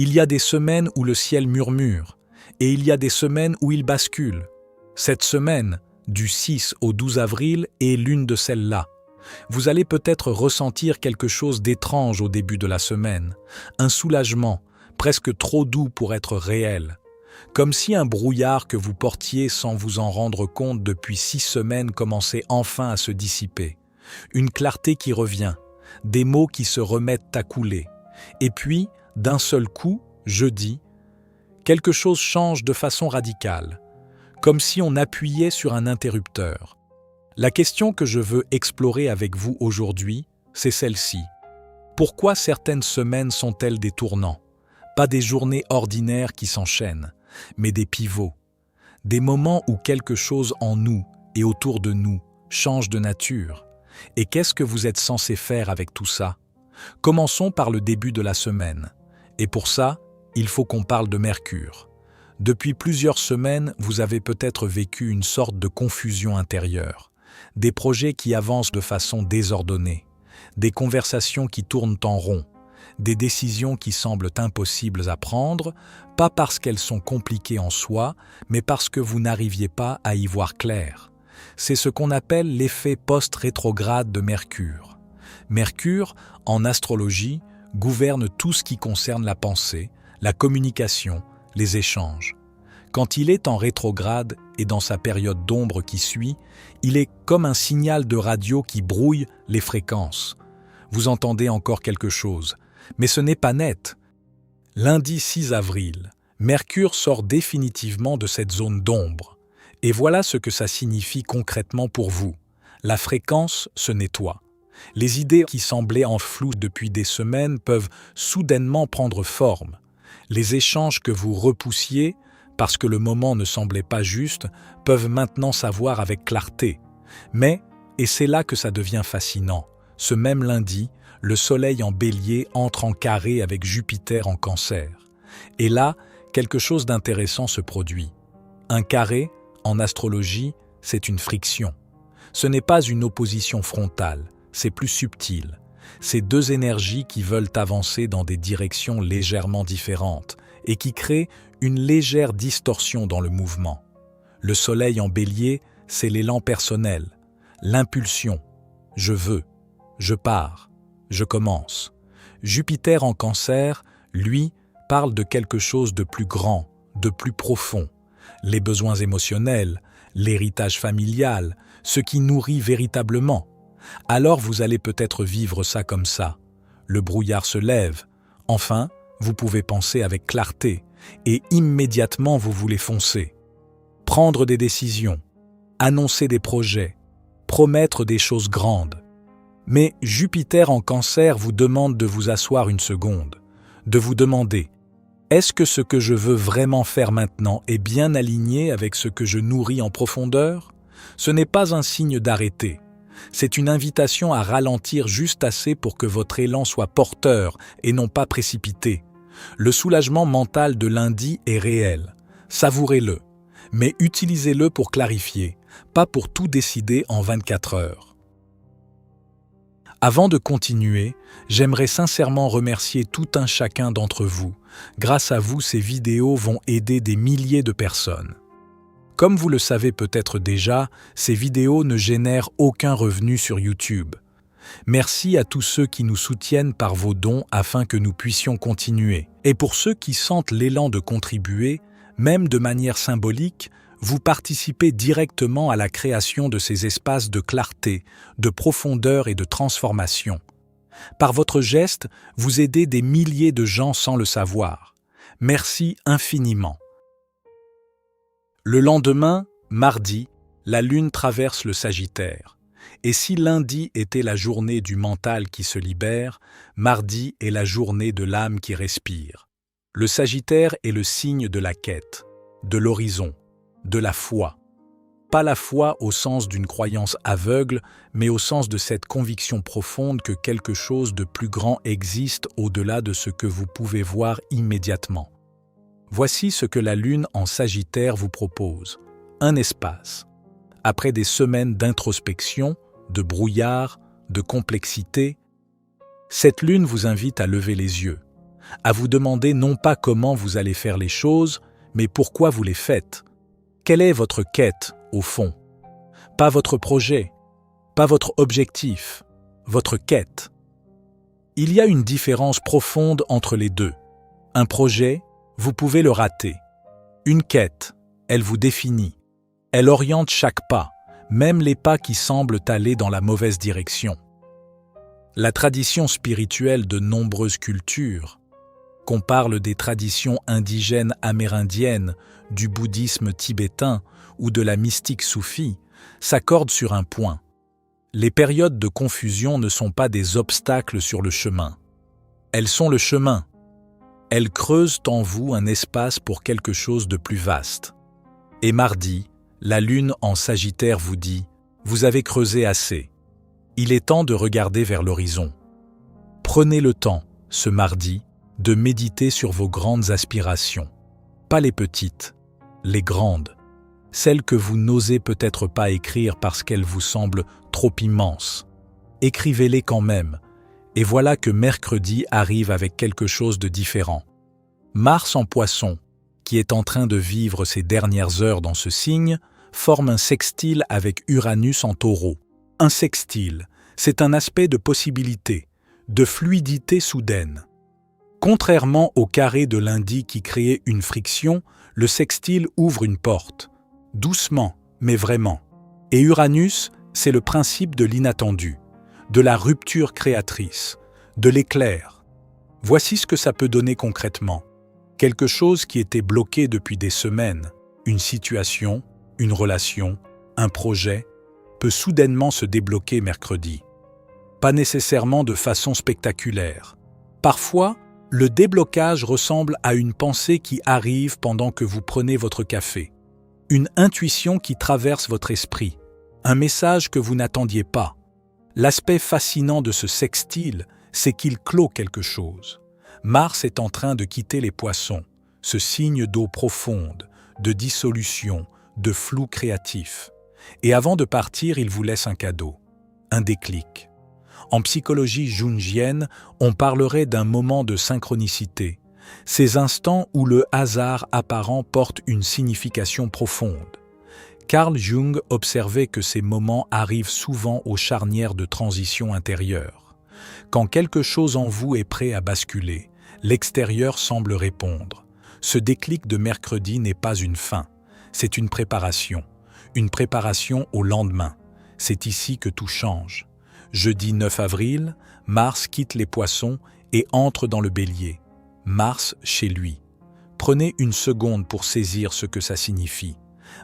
Il y a des semaines où le ciel murmure, et il y a des semaines où il bascule. Cette semaine, du 6 au 12 avril, est l'une de celles-là. Vous allez peut-être ressentir quelque chose d'étrange au début de la semaine, un soulagement, presque trop doux pour être réel. Comme si un brouillard que vous portiez sans vous en rendre compte depuis 6 semaines commençait enfin à se dissiper. Une clarté qui revient, des mots qui se remettent à couler. Et puis, d'un seul coup, jeudi, quelque chose change de façon radicale, comme si on appuyait sur un interrupteur. La question que je veux explorer avec vous aujourd'hui, c'est celle-ci. Pourquoi certaines semaines sont-elles des tournants? Pas des journées ordinaires qui s'enchaînent, mais des pivots. Des moments où quelque chose en nous et autour de nous change de nature. Et qu'est-ce que vous êtes censé faire avec tout ça? Commençons par le début de la semaine. Et pour ça, il faut qu'on parle de Mercure. Depuis plusieurs semaines, vous avez peut-être vécu une sorte de confusion intérieure. Des projets qui avancent de façon désordonnée. Des conversations qui tournent en rond. Des décisions qui semblent impossibles à prendre, pas parce qu'elles sont compliquées en soi, mais parce que vous n'arriviez pas à y voir clair. C'est ce qu'on appelle l'effet post-rétrograde de Mercure. Mercure, en astrologie, gouverne tout ce qui concerne la pensée, la communication, les échanges. Quand il est en rétrograde et dans sa période d'ombre qui suit, il est comme un signal de radio qui brouille les fréquences. Vous entendez encore quelque chose, mais ce n'est pas net. Lundi 6 avril, Mercure sort définitivement de cette zone d'ombre. Et voilà ce que ça signifie concrètement pour vous. La fréquence se nettoie. Les idées qui semblaient en flou depuis des semaines peuvent soudainement prendre forme. Les échanges que vous repoussiez, parce que le moment ne semblait pas juste, peuvent maintenant savoir avec clarté. Mais, et c'est là que ça devient fascinant, ce même lundi, le Soleil en Bélier entre en carré avec Jupiter en Cancer. Et là, quelque chose d'intéressant se produit. Un carré, en astrologie, c'est une friction. Ce n'est pas une opposition frontale, c'est plus subtil. C'est deux énergies qui veulent avancer dans des directions légèrement différentes et qui créent une légère distorsion dans le mouvement. Le Soleil en Bélier, c'est l'élan personnel, l'impulsion. Je veux, je pars, je commence. Jupiter en Cancer, lui, parle de quelque chose de plus grand, de plus profond. Les besoins émotionnels, l'héritage familial, ce qui nourrit véritablement. Alors vous allez peut-être vivre ça comme ça. Le brouillard se lève. Enfin, vous pouvez penser avec clarté et immédiatement vous voulez foncer. Prendre des décisions, annoncer des projets, promettre des choses grandes. Mais Jupiter en Cancer vous demande de vous asseoir une seconde, de vous demander « Est-ce que ce que je veux vraiment faire maintenant est bien aligné avec ce que je nourris en profondeur ?» Ce n'est pas un signe d'arrêter. C'est une invitation à ralentir juste assez pour que votre élan soit porteur et non pas précipité. Le soulagement mental de lundi est réel. Savourez-le, mais utilisez-le pour clarifier, pas pour tout décider en 24 heures. Avant de continuer, j'aimerais sincèrement remercier tout un chacun d'entre vous. Grâce à vous, ces vidéos vont aider des milliers de personnes. Comme vous le savez peut-être déjà, ces vidéos ne génèrent aucun revenu sur YouTube. Merci à tous ceux qui nous soutiennent par vos dons afin que nous puissions continuer. Et pour ceux qui sentent l'élan de contribuer, même de manière symbolique, vous participez directement à la création de ces espaces de clarté, de profondeur et de transformation. Par votre geste, vous aidez des milliers de gens sans le savoir. Merci infiniment. Le lendemain, mardi, la Lune traverse le Sagittaire. Et si lundi était la journée du mental qui se libère, mardi est la journée de l'âme qui respire. Le Sagittaire est le signe de la quête, de l'horizon, de la foi. Pas la foi au sens d'une croyance aveugle, mais au sens de cette conviction profonde que quelque chose de plus grand existe au-delà de ce que vous pouvez voir immédiatement. Voici ce que la Lune en Sagittaire vous propose. Un espace. Après des semaines d'introspection, de brouillard, de complexité, cette Lune vous invite à lever les yeux, à vous demander non pas comment vous allez faire les choses, mais pourquoi vous les faites. Quelle est votre quête, au fond? Pas votre projet, pas votre objectif, votre quête. Il y a une différence profonde entre les deux. Un projet, vous pouvez le rater. Une quête, elle vous définit. Elle oriente chaque pas, même les pas qui semblent aller dans la mauvaise direction. La tradition spirituelle de nombreuses cultures, qu'on parle des traditions indigènes amérindiennes, du bouddhisme tibétain ou de la mystique soufie, s'accorde sur un point. Les périodes de confusion ne sont pas des obstacles sur le chemin. Elles sont le chemin. Elles creusent en vous un espace pour quelque chose de plus vaste. Et mardi, la lune en Sagittaire vous dit « Vous avez creusé assez. Il est temps de regarder vers l'horizon. » Prenez le temps, ce mardi, de méditer sur vos grandes aspirations. Pas les petites, les grandes. Celles que vous n'osez peut-être pas écrire parce qu'elles vous semblent trop immenses. Écrivez-les quand même, et voilà que mercredi arrive avec quelque chose de différent. Mars en Poisson, qui est en train de vivre ses dernières heures dans ce signe, forme un sextile avec Uranus en Taureau. Un sextile, c'est un aspect de possibilité, de fluidité soudaine. Contrairement au carré de lundi qui créait une friction, le sextile ouvre une porte. Doucement, mais vraiment. Et Uranus, c'est le principe de l'inattendu, de la rupture créatrice, de l'éclair. Voici ce que ça peut donner concrètement. Quelque chose qui était bloqué depuis des semaines, une situation, une relation, un projet, peut soudainement se débloquer mercredi. Pas nécessairement de façon spectaculaire. Parfois, le déblocage ressemble à une pensée qui arrive pendant que vous prenez votre café. Une intuition qui traverse votre esprit, un message que vous n'attendiez pas. L'aspect fascinant de ce sextile, c'est qu'il clôt quelque chose. Mars est en train de quitter les Poissons, ce signe d'eau profonde, de dissolution, de flou créatif. Et avant de partir, il vous laisse un cadeau, un déclic. En psychologie jungienne, on parlerait d'un moment de synchronicité, ces instants où le hasard apparent porte une signification profonde. Carl Jung observait que ces moments arrivent souvent aux charnières de transition intérieure. Quand quelque chose en vous est prêt à basculer, l'extérieur semble répondre. Ce déclic de mercredi n'est pas une fin, c'est une préparation au lendemain. C'est ici que tout change. Jeudi 9 avril, Mars quitte les Poissons et entre dans le Bélier. Mars chez lui. Prenez une seconde pour saisir ce que ça signifie.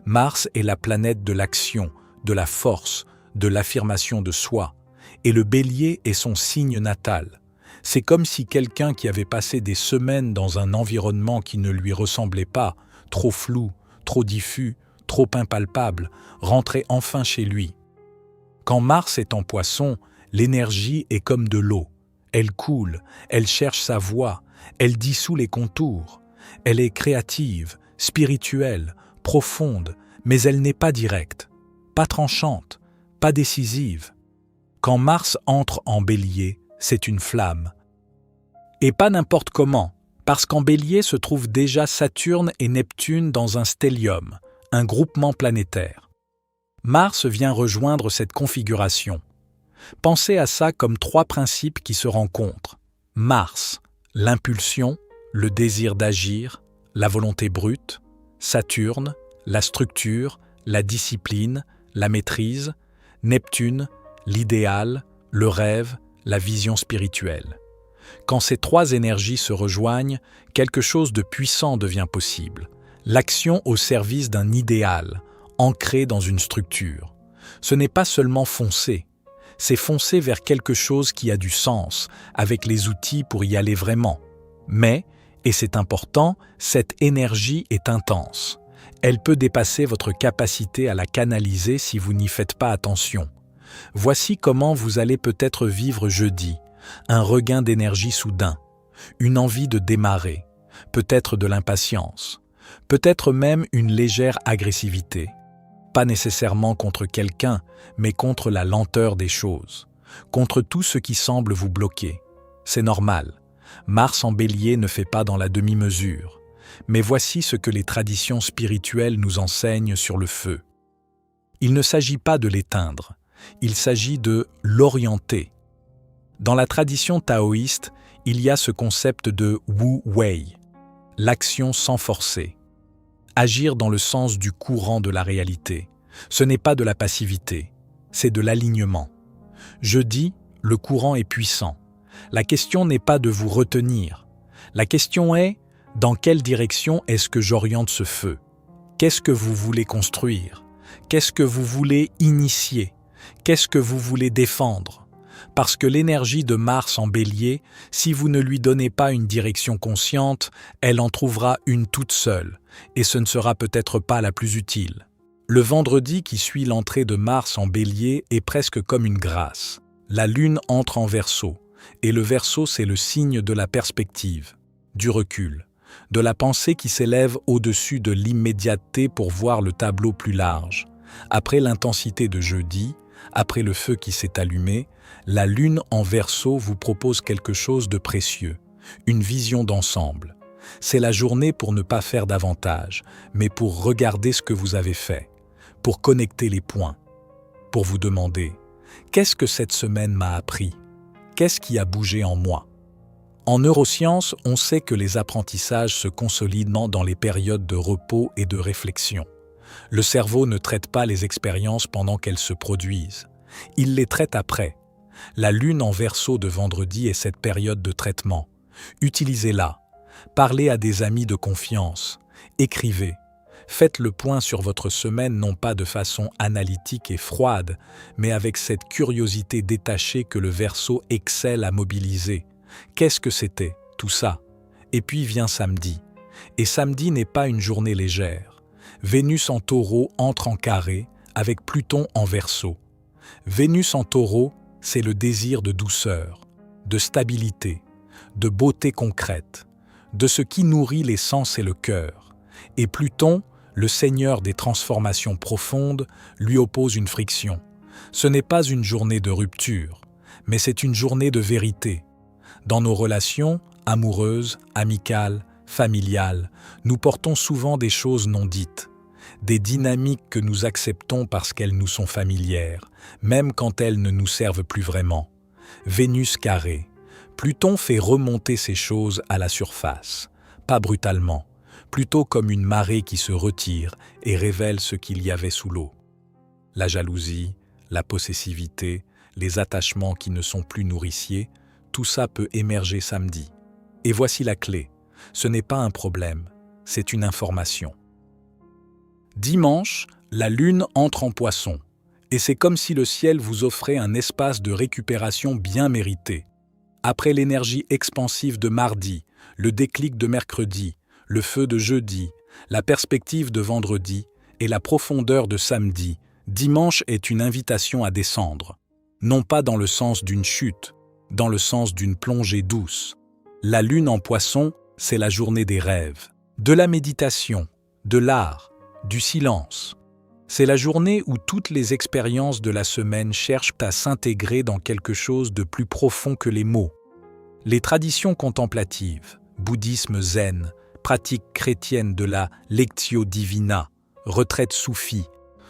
Mars est la planète de l'action, de la force, de l'affirmation de soi. Et le Bélier est son signe natal. C'est comme si quelqu'un qui avait passé des semaines dans un environnement qui ne lui ressemblait pas, trop flou, trop diffus, trop impalpable, rentrait enfin chez lui. Quand Mars est en Poisson, l'énergie est comme de l'eau. Elle coule, elle cherche sa voie, elle dissout les contours. Elle est créative, spirituelle, profonde, mais elle n'est pas directe, pas tranchante, pas décisive. Quand Mars entre en Bélier, c'est une flamme. Et pas n'importe comment, parce qu'en Bélier se trouvent déjà Saturne et Neptune dans un stellium, un groupement planétaire. Mars vient rejoindre cette configuration. Pensez à ça comme trois principes qui se rencontrent. Mars, l'impulsion, le désir d'agir, la volonté brute. Saturne, la structure, la discipline, la maîtrise. Neptune, l'idéal, le rêve, la vision spirituelle. Quand ces trois énergies se rejoignent, quelque chose de puissant devient possible. L'action au service d'un idéal, ancré dans une structure. Ce n'est pas seulement foncer, c'est foncer vers quelque chose qui a du sens, avec les outils pour y aller vraiment. Mais, et c'est important, cette énergie est intense. Elle peut dépasser votre capacité à la canaliser si vous n'y faites pas attention. Voici comment vous allez peut-être vivre jeudi. Un regain d'énergie soudain, une envie de démarrer, peut-être de l'impatience, peut-être même une légère agressivité. Pas nécessairement contre quelqu'un, mais contre la lenteur des choses, contre tout ce qui semble vous bloquer. C'est normal. Mars en Bélier ne fait pas dans la demi-mesure. Mais voici ce que les traditions spirituelles nous enseignent sur le feu. Il ne s'agit pas de l'éteindre, il s'agit de l'orienter. Dans la tradition taoïste, il y a ce concept de Wu Wei, l'action sans forcer. Agir dans le sens du courant de la réalité. Ce n'est pas de la passivité, c'est de l'alignement. Je dis, le courant est puissant. La question n'est pas de vous retenir. La question est, dans quelle direction est-ce que j'oriente ce feu? Qu'est-ce que vous voulez construire? Qu'est-ce que vous voulez initier? Qu'est-ce que vous voulez défendre? Parce que l'énergie de Mars en Bélier, si vous ne lui donnez pas une direction consciente, elle en trouvera une toute seule, et ce ne sera peut-être pas la plus utile. Le vendredi qui suit l'entrée de Mars en Bélier est presque comme une grâce. La Lune entre en Verseau, et le Verseau c'est le signe de la perspective, du recul, de la pensée qui s'élève au-dessus de l'immédiateté pour voir le tableau plus large. Après l'intensité de jeudi, après le feu qui s'est allumé, la Lune en Verseau vous propose quelque chose de précieux, une vision d'ensemble. C'est la journée pour ne pas faire davantage, mais pour regarder ce que vous avez fait, pour connecter les points, pour vous demander « Qu'est-ce que cette semaine m'a appris? Qu'est-ce qui a bougé en moi ?» En neurosciences, on sait que les apprentissages se consolident dans les périodes de repos et de réflexion. Le cerveau ne traite pas les expériences pendant qu'elles se produisent. Il les traite après. La Lune en Verseau de vendredi est cette période de traitement. Utilisez-la. Parlez à des amis de confiance. Écrivez. Faites le point sur votre semaine non pas de façon analytique et froide, mais avec cette curiosité détachée que le Verseau excelle à mobiliser. Qu'est-ce que c'était, tout ça? Et puis vient samedi. Et samedi n'est pas une journée légère. Vénus en Taureau entre en carré avec Pluton en Verseau. Vénus en Taureau, c'est le désir de douceur, de stabilité, de beauté concrète, de ce qui nourrit les sens et le cœur. Et Pluton, le seigneur des transformations profondes, lui oppose une friction. Ce n'est pas une journée de rupture, mais c'est une journée de vérité. Dans nos relations, amoureuses, amicales, familiales, nous portons souvent des choses non dites, des dynamiques que nous acceptons parce qu'elles nous sont familières, même quand elles ne nous servent plus vraiment. Vénus carré. Pluton fait remonter ces choses à la surface, pas brutalement, plutôt comme une marée qui se retire et révèle ce qu'il y avait sous l'eau. La jalousie, la possessivité, les attachements qui ne sont plus nourriciers, tout ça peut émerger samedi. Et voici la clé. Ce n'est pas un problème, c'est une information. Dimanche, la Lune entre en Poisson. Et c'est comme si le ciel vous offrait un espace de récupération bien mérité. Après l'énergie expansive de mardi, le déclic de mercredi, le feu de jeudi, la perspective de vendredi et la profondeur de samedi, dimanche est une invitation à descendre. Non pas dans le sens d'une chute, dans le sens d'une plongée douce. La Lune en Poisson, c'est la journée des rêves, de la méditation, de l'art, du silence. C'est la journée où toutes les expériences de la semaine cherchent à s'intégrer dans quelque chose de plus profond que les mots. Les traditions contemplatives, bouddhisme zen, pratiques chrétiennes de la lectio divina, retraite soufie,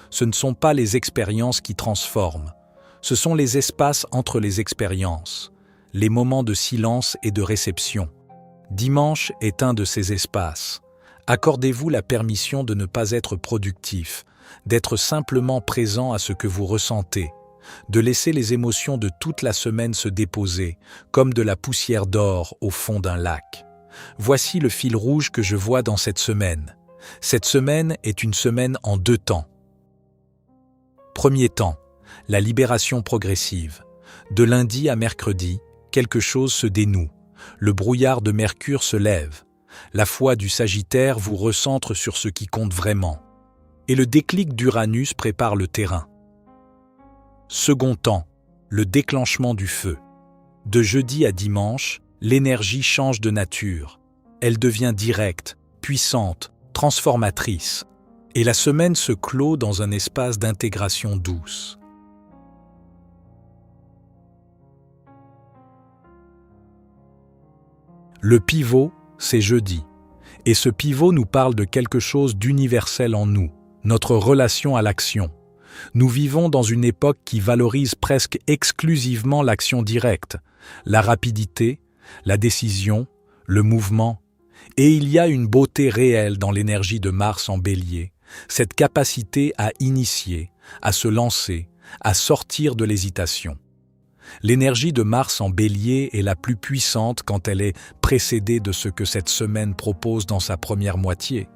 ce ne sont pas les expériences qui transforment, ce sont les espaces entre les expériences, les moments de silence et de réception. Dimanche est un de ces espaces. Accordez-vous la permission de ne pas être productif, d'être simplement présent à ce que vous ressentez, de laisser les émotions de toute la semaine se déposer, comme de la poussière d'or au fond d'un lac. Voici le fil rouge que je vois dans cette semaine. Cette semaine est une semaine en 2 temps. Premier temps, la libération progressive. De lundi à mercredi, quelque chose se dénoue. Le brouillard de Mercure se lève. La foi du Sagittaire vous recentre sur ce qui compte vraiment. Et le déclic d'Uranus prépare le terrain. Second temps, le déclenchement du feu. De jeudi à dimanche, l'énergie change de nature. Elle devient directe, puissante, transformatrice. Et la semaine se clôt dans un espace d'intégration douce. Le pivot, c'est jeudi. Et ce pivot nous parle de quelque chose d'universel en nous, notre relation à l'action. Nous vivons dans une époque qui valorise presque exclusivement l'action directe, la rapidité, la décision, le mouvement. Et il y a une beauté réelle dans l'énergie de Mars en Bélier, cette capacité à initier, à se lancer, à sortir de l'hésitation. L'énergie de Mars en Bélier est la plus puissante quand elle est précédée de ce que cette semaine propose dans sa première moitié.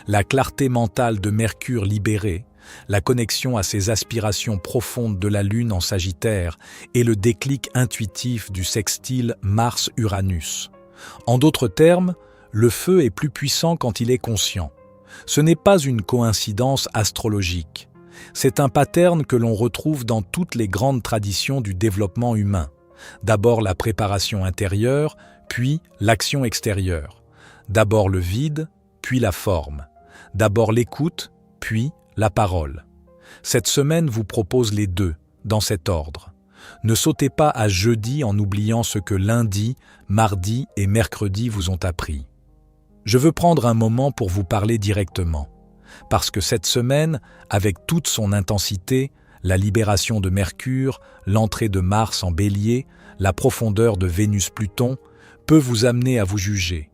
La clarté mentale de Mercure libéré, la connexion à ses aspirations profondes de la Lune en Sagittaire et le déclic intuitif du sextile Mars-Uranus. En d'autres termes, le feu est plus puissant quand il est conscient. Ce n'est pas une coïncidence astrologique. C'est un pattern que l'on retrouve dans toutes les grandes traditions du développement humain. D'abord la préparation intérieure, puis l'action extérieure. D'abord le vide, puis la forme. D'abord l'écoute, puis la parole. Cette semaine vous propose les deux, dans cet ordre. Ne sautez pas à jeudi en oubliant ce que lundi, mardi et mercredi vous ont appris. Je veux prendre un moment pour vous parler directement. Parce que cette semaine, avec toute son intensité, la libération de Mercure, l'entrée de Mars en Bélier, la profondeur de Vénus-Pluton, peut vous amener à vous juger.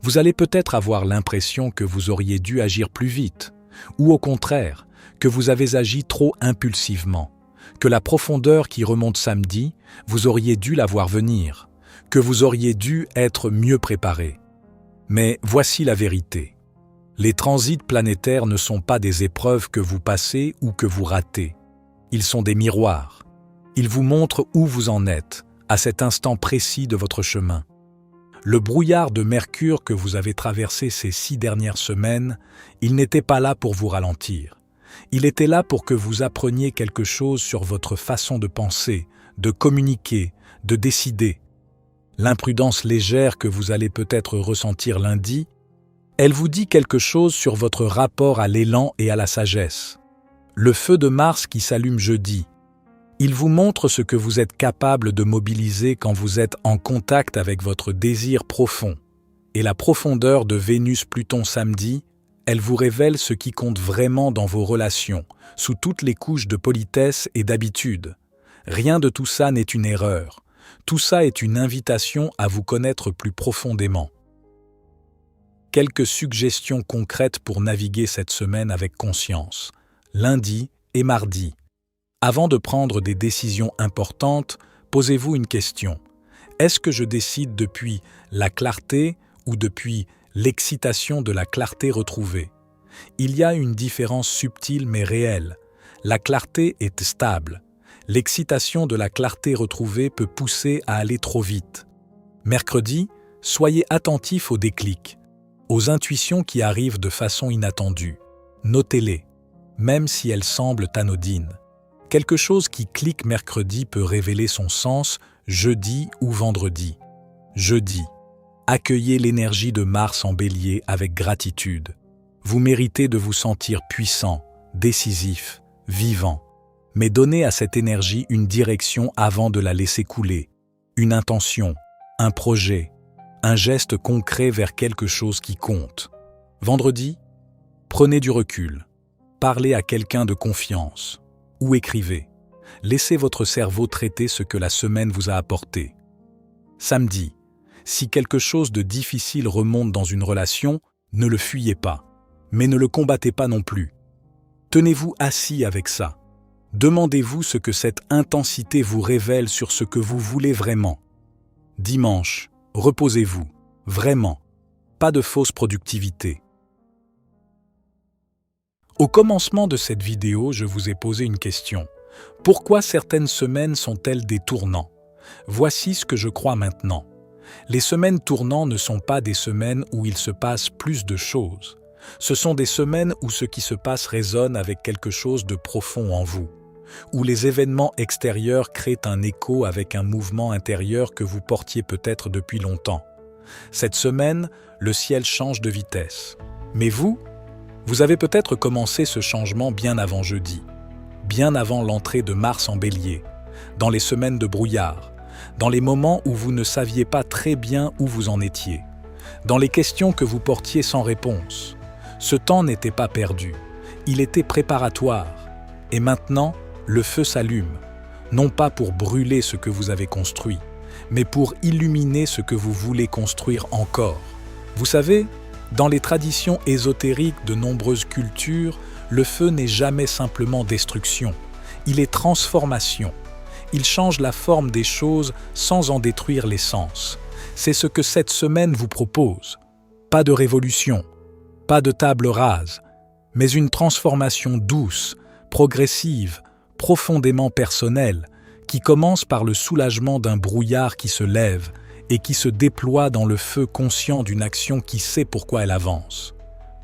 Vous allez peut-être avoir l'impression que vous auriez dû agir plus vite, ou au contraire, que vous avez agi trop impulsivement, que la profondeur qui remonte samedi, vous auriez dû la voir venir, que vous auriez dû être mieux préparé. Mais voici la vérité. Les transits planétaires ne sont pas des épreuves que vous passez ou que vous ratez. Ils sont des miroirs. Ils vous montrent où vous en êtes, à cet instant précis de votre chemin. Le brouillard de Mercure que vous avez traversé ces 6 dernières semaines, il n'était pas là pour vous ralentir. Il était là pour que vous appreniez quelque chose sur votre façon de penser, de communiquer, de décider. L'imprudence légère que vous allez peut-être ressentir lundi, elle vous dit quelque chose sur votre rapport à l'élan et à la sagesse. Le feu de Mars qui s'allume jeudi, il vous montre ce que vous êtes capable de mobiliser quand vous êtes en contact avec votre désir profond. Et la profondeur de Vénus-Pluton samedi, elle vous révèle ce qui compte vraiment dans vos relations, sous toutes les couches de politesse et d'habitude. Rien de tout ça n'est une erreur. Tout ça est une invitation à vous connaître plus profondément. Quelques suggestions concrètes pour naviguer cette semaine avec conscience. Lundi et mardi. Avant de prendre des décisions importantes, posez-vous une question. Est-ce que je décide depuis la clarté ou depuis l'excitation de la clarté retrouvée? Il y a une différence subtile mais réelle. La clarté est stable. L'excitation de la clarté retrouvée peut pousser à aller trop vite. Mercredi, soyez attentifs aux déclics, aux intuitions qui arrivent de façon inattendue. Notez-les, même si elles semblent anodines. Quelque chose qui clique mercredi peut révéler son sens jeudi ou vendredi. Jeudi, accueillez l'énergie de Mars en Bélier avec gratitude. Vous méritez de vous sentir puissant, décisif, vivant. Mais donnez à cette énergie une direction avant de la laisser couler. Une intention, un projet, un geste concret vers quelque chose qui compte. Vendredi, prenez du recul. Parlez à quelqu'un de confiance. Ou écrivez. Laissez votre cerveau traiter ce que la semaine vous a apporté. Samedi, si quelque chose de difficile remonte dans une relation, ne le fuyez pas, mais ne le combattez pas non plus. Tenez-vous assis avec ça. Demandez-vous ce que cette intensité vous révèle sur ce que vous voulez vraiment. Dimanche, reposez-vous, vraiment. Pas de fausse productivité. Au commencement de cette vidéo, je vous ai posé une question. Pourquoi certaines semaines sont-elles des tournants? Voici ce que je crois maintenant. Les semaines tournants ne sont pas des semaines où il se passe plus de choses. Ce sont des semaines où ce qui se passe résonne avec quelque chose de profond en vous, où les événements extérieurs créent un écho avec un mouvement intérieur que vous portiez peut-être depuis longtemps. Cette semaine, le ciel change de vitesse. Mais vous avez peut-être commencé ce changement bien avant jeudi, bien avant l'entrée de Mars en Bélier, dans les semaines de brouillard, dans les moments où vous ne saviez pas très bien où vous en étiez, dans les questions que vous portiez sans réponse. Ce temps n'était pas perdu, il était préparatoire. Et maintenant, le feu s'allume, non pas pour brûler ce que vous avez construit, mais pour illuminer ce que vous voulez construire encore. Vous savez, dans les traditions ésotériques de nombreuses cultures, le feu n'est jamais simplement destruction, il est transformation. Il change la forme des choses sans en détruire l'essence. C'est ce que cette semaine vous propose. Pas de révolution, pas de table rase, mais une transformation douce, progressive, profondément personnelle, qui commence par le soulagement d'un brouillard qui se lève et qui se déploie dans le feu conscient d'une action qui sait pourquoi elle avance.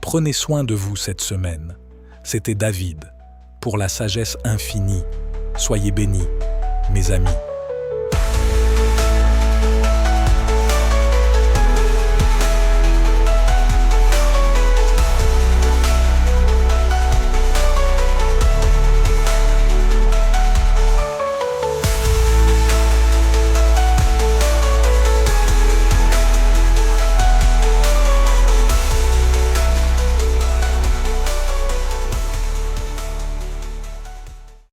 Prenez soin de vous cette semaine. C'était David, pour la sagesse infinie. Soyez bénis, mes amis.